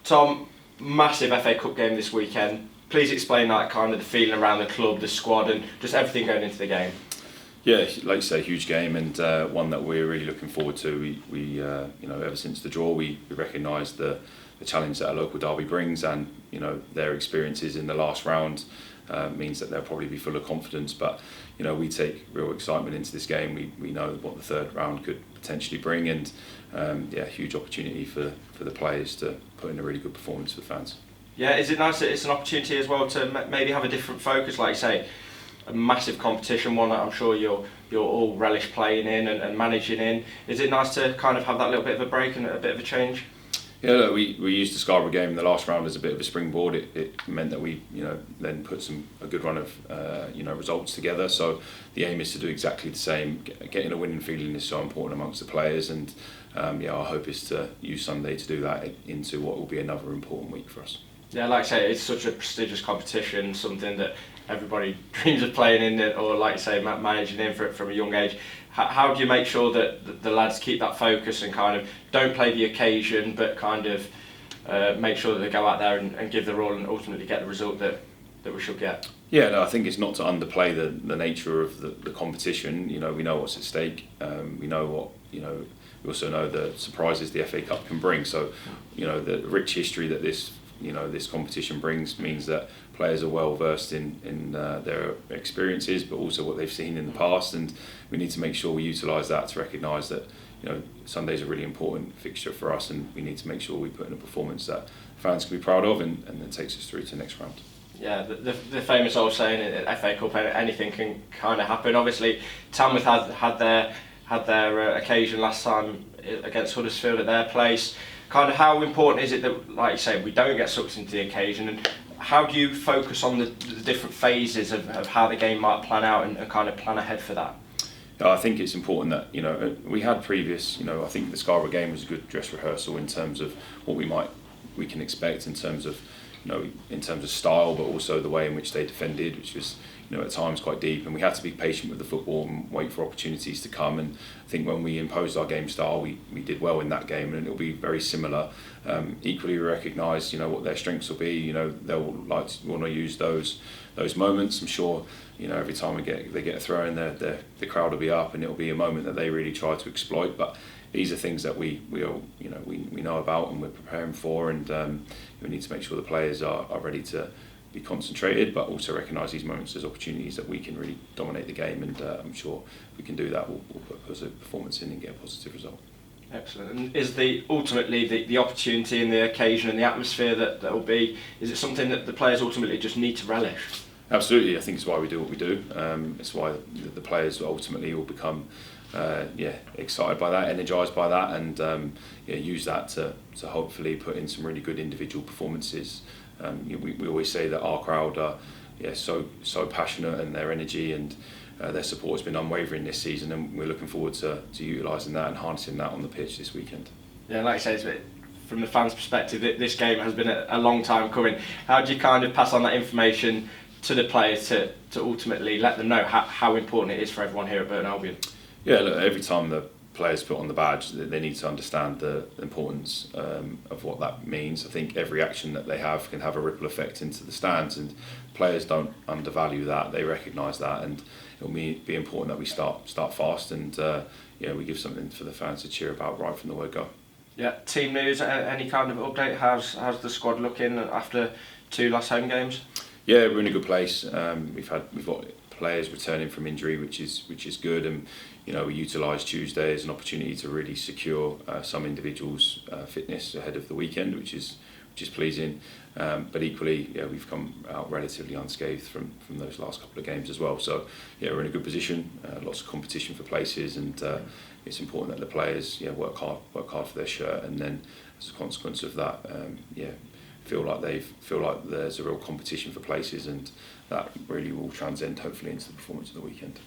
Tom, massive FA Cup game this weekend. Please explain that kind of the feeling around the club, the squad, and just everything going into the game. Yeah, like you say, huge game, and one that we're really looking forward to. We ever since the draw, we recognised the challenge that a local derby brings, and their experiences in the last round means that they'll probably be full of confidence. But we take real excitement into this game. We know what the third round could potentially bring, and huge opportunity for the players to put in a really good performance for the fans. Yeah, is it nice that it's an opportunity as well to maybe have a different focus, like you say, a massive competition, one that I'm sure you'll all relish playing in and managing in. Is it nice to kind of have that little bit of a break and a bit of a change? Yeah, look, we used the Scarborough game in the last round as a bit of a springboard. It meant that we then put a good run of results together. So the aim is to do exactly the same. Getting a winning feeling is so important amongst the players, and our hope is to use Sunday to do that into what will be another important week for us. Yeah, like I say, it's such a prestigious competition, something that everybody dreams of playing in, or like you say, managing in from a young age. How do you make sure that the lads keep that focus and kind of don't play the occasion, but kind of make sure that they go out there and give their all and ultimately get the result that we should get? Yeah, no, I think it's not to underplay the nature of the competition. We know what's at stake. We know what we also know the surprises the FA Cup can bring. So, the rich history that this competition brings means that players are well versed in their experiences, but also what they've seen in the past, and we need to make sure we utilise that to recognise that Sunday's a really important fixture for us, and we need to make sure we put in a performance that fans can be proud of, and then takes us through to the next round. Yeah, the famous old saying at FA Cup, anything can kind of happen. Obviously, Tamworth had their occasion last time against Huddersfield at their place. Kind of how important is it that, like you say, we don't get sucked into the occasion, and how do you focus on the different phases of how the game might plan out and kind of plan ahead for that? I think it's important that we had previous. I think the Scarborough game was a good dress rehearsal in terms of what we can expect in terms of style, but also the way in which they defended, which was at times quite deep, and we had to be patient with the football and wait for opportunities to come. And I think when we imposed our game style, we did well in that game, and it'll be very similar. Equally, we recognise what their strengths will be. They'll want to use those moments. I'm sure every time they get a throw in, the crowd will be up, and it'll be a moment that they really try to exploit. But these are things that we know about and we're preparing for, and we need to make sure the players are ready to be concentrated, but also recognise these moments as opportunities that we can really dominate the game, and I'm sure if we can do that, we'll put a positive performance in and get a positive result. Excellent. And is ultimately the opportunity and the occasion and the atmosphere that will be, is it something that the players ultimately just need to relish? Absolutely, I think it's why we do what we do. It's why the players ultimately will become excited by that, energised by that, and use that to hopefully put in some really good individual performances. We always say that our crowd are so passionate, and their energy and their support has been unwavering this season, and we're looking forward to utilising that and harnessing that on the pitch this weekend. Yeah, like I say, from the fans' perspective, this game has been a long time coming. How do you kind of pass on that information to the players to ultimately let them know how important it is for everyone here at Burton Albion? Yeah, look, every time the players put on the badge, they need to understand the importance of what that means. I think every action that they have can have a ripple effect into the stands, and players don't undervalue that. They recognise that, and it'll be important that we start fast, and we give something for the fans to cheer about right from the word go. Yeah, team news, any kind of update? How's the squad looking after 2 last home games? Yeah, we're in a good place. We've got players returning from injury, which is good, and we utilise Tuesday as an opportunity to really secure some individuals' fitness ahead of the weekend, which is pleasing. But equally, we've come out relatively unscathed from those last couple of games as well. So we're in a good position. Lots of competition for places, and it's important that the players work hard for their shirt, and then as a consequence of that, feel like there's a real competition for places, and that really will transcend hopefully into the performance of the weekend.